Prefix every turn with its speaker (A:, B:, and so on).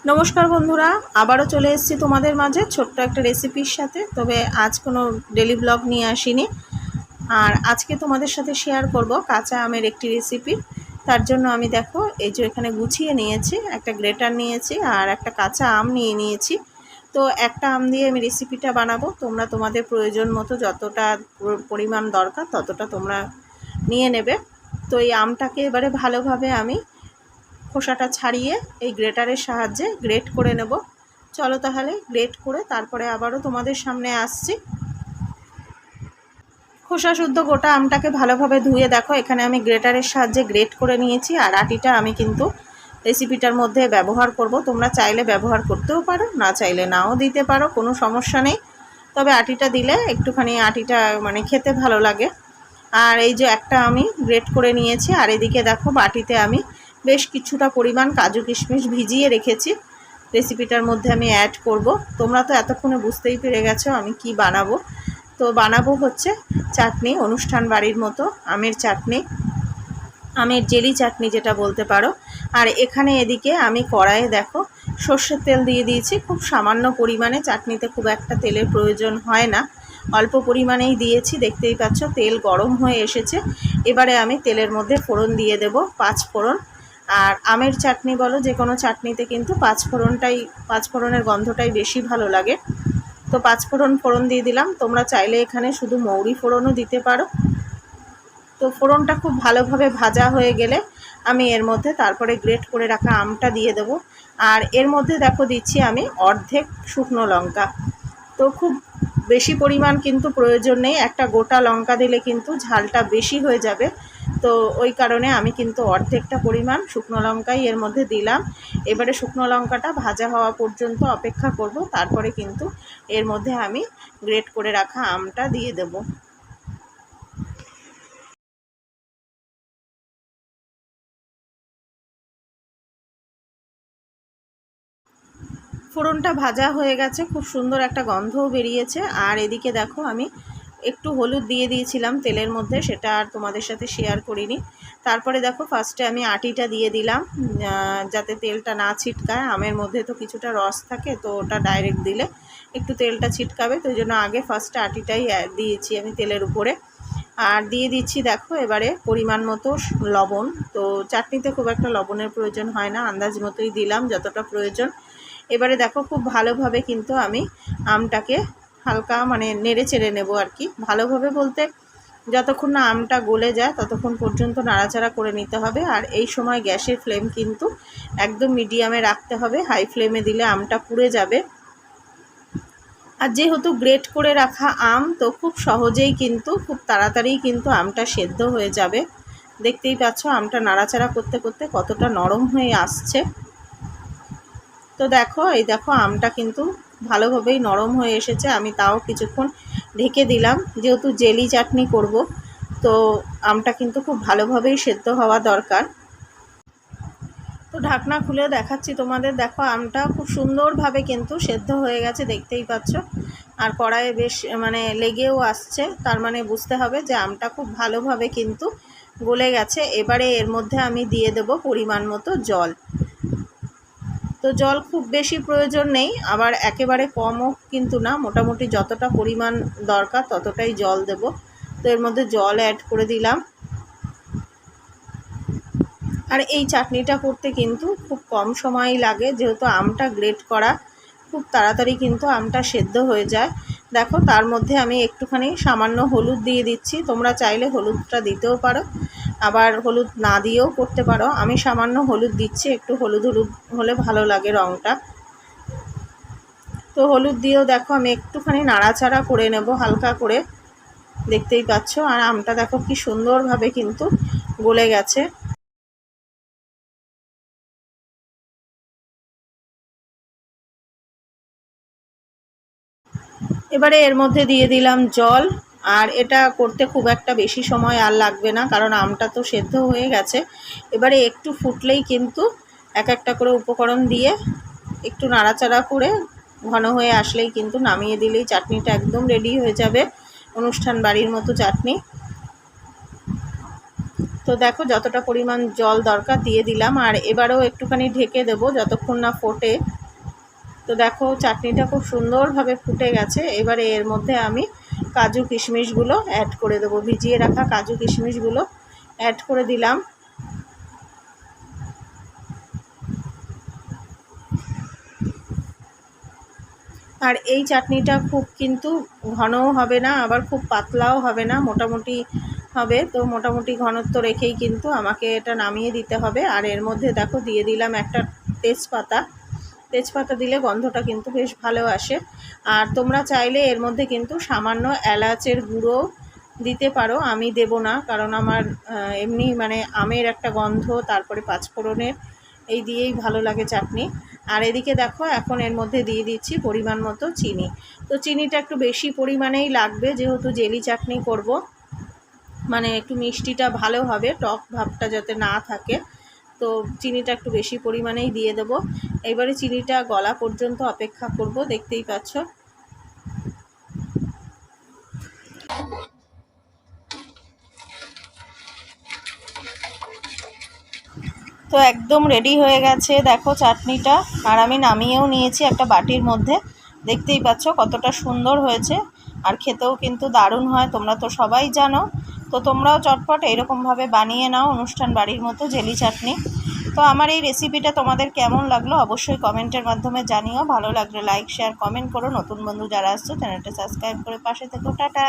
A: নমস্কার বন্ধুরা, আবারও চলে এসেছি তোমাদের মাঝে ছোট্ট একটা রেসিপির সাথে। তবে আজ কোনো ডেলি ব্লগ নিয়ে আসিনি। আর আজকে তোমাদের সাথে শেয়ার করব কাঁচা আমের একটি রেসিপি। তার জন্য আমি দেখো এই যে এখানে গুছিয়ে নিয়েছি, একটা গ্রেটার নিয়েছি আর একটা কাঁচা আম নিয়ে নিয়েছি। তো একটা আম দিয়ে আমি রেসিপিটা বানাবো। তোমরা তোমাদের প্রয়োজন মতো যতটা পরিমাণ দরকার ততটা তোমরা নিয়ে নেবে। তো এই আমটাকে এবারে ভালোভাবে আমি খোসাটা ছাড়িয়ে এই গ্রেটারের সাহায্যে গ্রেট করে নেব। চলো তাহলে গ্রেট করে তারপরে আবারও তোমাদের সামনে আসছি। খোসা শুদ্ধ গোটা আমটাকে ভালোভাবে ধুয়ে দেখো এখানে আমি গ্রেটারের সাহায্যে গ্রেট করে নিয়েছি। আর আটিটা আমি কিন্তু রেসিপিটার মধ্যে ব্যবহার করব। তোমরা চাইলে ব্যবহার করতেও পারো, না চাইলে নাও দিতে পারো, কোনো সমস্যা নেই। তবে আটিটা দিলে একটুখানি আটিটা খেতে ভালো লাগে। আর এই যে একটা আমি গ্রেট করে নিয়েছি। আর এদিকে দেখো বাটিতে আমি বেশ কিছুটা পরিমাণ কাজু কিশমিশ ভিজিয়ে রেখেছি, রেসিপিটার মধ্যে আমি অ্যাড করব। তোমরা তো এতক্ষণে বুঝতেই পেরে গেছো আমি কি বানাবো। তো বানাবো হচ্ছে চাটনি, অনুষ্ঠান বাড়ির মতো আমের চাটনি, আমের জেলি চাটনি যেটা বলতে পারো। আর এখানে এদিকে আমি কড়াইয়ে দেখো সর্ষের তেল দিয়ে দিয়েছি, খুব সামান্য পরিমাণে। চাটনিতে খুব একটা তেলের প্রয়োজন হয় না, অল্প পরিমাণেই দিয়েছি। দেখতেই পাচ্ছ তেল গরম হয়ে এসেছে। এবারে আমি তেলের মধ্যে ফোড়ন দিয়ে দেব, 5 ফোড়ন। আর আমের চাটনি বলো যে কোনো চাটনিতে কিন্তু 5 ফোড়নের গন্ধটাই বেশি ভালো লাগে। তো 5 ফোড়ন দিয়ে দিলাম। তোমরা চাইলে এখানে শুধু মৌরি ফোড়নও দিতে পারো। তো ফোড়নটা খুব ভালোভাবে ভাজা হয়ে গেলে আমি এর মধ্যে তারপরে গ্রেট করে রাখা আমটা দিয়ে দেব। আর এর মধ্যে দেখো দিচ্ছি আমি অর্ধেক শুকনো লঙ্কা। তো খুব বেশি পরিমাণ কিন্তু প্রয়োজন নেই, একটা গোটা লঙ্কা দিলে কিন্তু ঝালটা বেশি হয়ে যাবে। তো ওই কারণে আমি কিন্তু অর্ধেকটা পরিমাণ শুকনো লঙ্কাই এর মধ্যে দিলাম। এবারে শুকনো লঙ্কাটা ভাজা হওয়া পর্যন্ত অপেক্ষা করব, তারপরে কিন্তু এর মধ্যে আমি গ্রেট করে রাখা আমটা দিয়ে দেব। ফোড়নটা ভাজা হয়ে গেছে, খুব সুন্দর একটা গন্ধও বেরিয়েছে। আর এদিকে দেখো আমি একটু হলুদ দিয়ে দিয়েছিলাম তেলের মধ্যে, সেটা আর তোমাদের সাথে শেয়ার করিনি। তারপরে দেখো ফার্স্টে আমি আটিটা দিয়ে দিলাম, যাতে তেলটা না ছিটকায়। আমের মধ্যে তো কিছুটা রস থাকে, তো ওটা ডাইরেক্ট দিলে একটু তেলটা ছিটকাবে, তো ওই জন্য আগে ফার্স্টে আটিটাই দিয়েছি আমি তেলের উপরে। আর দিয়ে দিচ্ছি দেখো এবারে পরিমাণ মতো লবণ। তো চাটনিতে খুব একটা লবণের প্রয়োজন হয় না, আন্দাজ মতোই দিলাম যতটা প্রয়োজন। এবারে দেখো খুব ভালোভাবে কিন্তু আমি আমটাকে হালকা নেড়ে চেড়ে নেবো আর কি। ভালোভাবে বলতে যতক্ষণ না আমটা গলে যায় ততক্ষণ পর্যন্ত নাড়াচাড়া করে নিতে হবে। আর এই সময় গ্যাসের ফ্লেম কিন্তু একদম মিডিয়ামে রাখতে হবে, হাই ফ্লেমে দিলে আমটা পুড়ে যাবে। আর যেহেতু গ্রেট করে রাখা আম, তো খুব সহজেই কিন্তু খুব তাড়াতাড়ি কিন্তু আমটা সেদ্ধ হয়ে যাবে। দেখতেই পাচ্ছ আমটা নাড়াচাড়া করতে করতে কতটা নরম হয়ে আসছে। তো দেখো এই দেখো আমটা কিন্তু ভালোভাবেই নরম হয়ে এসেছে। আমি তাও কিছুক্ষণ ঢেকে দিলাম, যেহেতু জেলি চাটনি করব, তো আমটা কিন্তু খুব ভালোভাবেই সেদ্ধ হওয়া দরকার। তো ঢাকনা খুলে দেখাচ্ছি তোমাদের। দেখো আমটা খুব সুন্দরভাবে কিন্তু সেদ্ধ হয়ে গেছে, দেখতেই পাচ্ছ। আর কড়াইয়ে বেশ লেগেও আসছে, তার বুঝতে হবে যে আমটা খুব ভালোভাবে কিন্তু গলে গেছে। এবারে এর মধ্যে আমি দিয়ে দেব পরিমাণ মতো জল। তো জল খুব বেশি প্রয়োজন নেই, আবার একেবারে কমও কিন্তু না, মোটামুটি যতটা পরিমাণ দরকার ততটাই জল দেব। তো এর মধ্যে জল অ্যাড করে দিলাম। আর এই চাটনিটা করতে কিন্তু খুব কম সময়ই লাগে, যেহেতু আমটা গ্রেট করা, খুব তাড়াতাড়ি কিন্তু আমটা সেদ্ধ হয়ে যায়। দেখো তার মধ্যে আমি একটুখানি সামান্য হলুদ দিয়ে দিচ্ছি। তোমরা চাইলে হলুদটা দিতেও পারো, আবার হলুদ না দিয়েও করতে পারো। আমি সামান্য হলুদ দিচ্ছি, একটু হলুদ হলুদ হলে ভালো লাগে রঙটা। তো হলুদ দিয়েও দেখো আমি একটুখানি নাড়াচাড়া করে নেব হালকা করে, দেখতেই পাচ্ছ। আর আমটা দেখো কি সুন্দরভাবে কিন্তু গলে গেছে। এবারে এর মধ্যে দিয়ে দিলাম জল। আর এটা করতে খুব একটা বেশি সময় আর লাগবে না, কারণ আমটা তো সেদ্ধ হয়ে গেছে। এবারে একটু ফুটলেই কিন্তু এক একটা করে উপকরণ দিয়ে একটু নাড়াচাড়া করে ঘন হয়ে আসলেই কিন্তু নামিয়ে দিলেই চাটনিটা একদম রেডি হয়ে যাবে, অনুষ্ঠান বাড়ির মতো চাটনি। তো দেখো যতটা পরিমাণ জল দরকার দিয়ে দিলাম, আর এবারেও একটুখানি ঢেকে দেবো যতক্ষণ না ফোটে। তো দেখো চাটনিটা খুব সুন্দরভাবে ফুটে গেছে। এবারে এর মধ্যে আমি কাজু কিশমিশগুলো অ্যাড করে দেবো, ভিজিয়ে রাখা কাজু কিশমিশগুলো অ্যাড করে দিলাম। আর এই চাটনিটা খুব কিন্তু ঘনও হবে না, আবার খুব পাতলাও হবে না, মোটামুটি হবে। তো মোটামুটি ঘনত্ব রেখেই কিন্তু আমাকে এটা নামিয়ে দিতে হবে। আর এর মধ্যে দেখো দিয়ে দিলাম একটা তেজপাতা। তেজপাতা দিলে গন্ধটা কিন্তু বেশ ভালো আসে। আর তোমরা চাইলে এর মধ্যে কিন্তু সামান্য এলাচের গুঁড়ো দিতে পারো, আমি দেব না, কারণ আমার এমনি মানে আমের একটা গন্ধ, তারপরে পাঁচফোড়নের এই দিয়েই ভালো লাগে চাটনি। আর এদিকে দেখো এখন এর মধ্যে দিয়ে দিচ্ছি পরিমাণ মতো চিনি। তো চিনিটা একটু বেশি পরিমাণেই লাগবে, যেহেতু জেলি চাটনি করব, মানে একটু মিষ্টিটা ভালো হবে, টক ভাবটা যাতে না থাকে। তো চিনিটা একটু বেশি পরিমাণেই দিয়ে দেবো। এবারে চিনিটা গলা পর্যন্ত অপেক্ষা করব, দেখতেই পাচ্ছ। তো একদম রেডি হয়ে গেছে দেখো চাটনিটা, আর আমি নামিয়েও নিয়েছি একটা বাটির মধ্যে। দেখতেই পাচ্ছ কতটা সুন্দর হয়েছে, আর খেতেও কিন্তু দারুণ হয়, তোমরা তো সবাই জানো। তো তোমরাও চটপট এরকমভাবে বানিয়ে নাও অনুষ্ঠান বাড়ির মতো জেলি চাটনি। তো আমার এই রেসিপিটা তোমাদের কেমন লাগলো অবশ্যই কমেন্টের মাধ্যমে জানিও। ভালো লাগলে লাইক শেয়ার কমেন্ট করো। নতুন বন্ধু যারা আসছো চ্যানেলটা সাবস্ক্রাইব করে পাশে থেকো। টাটা।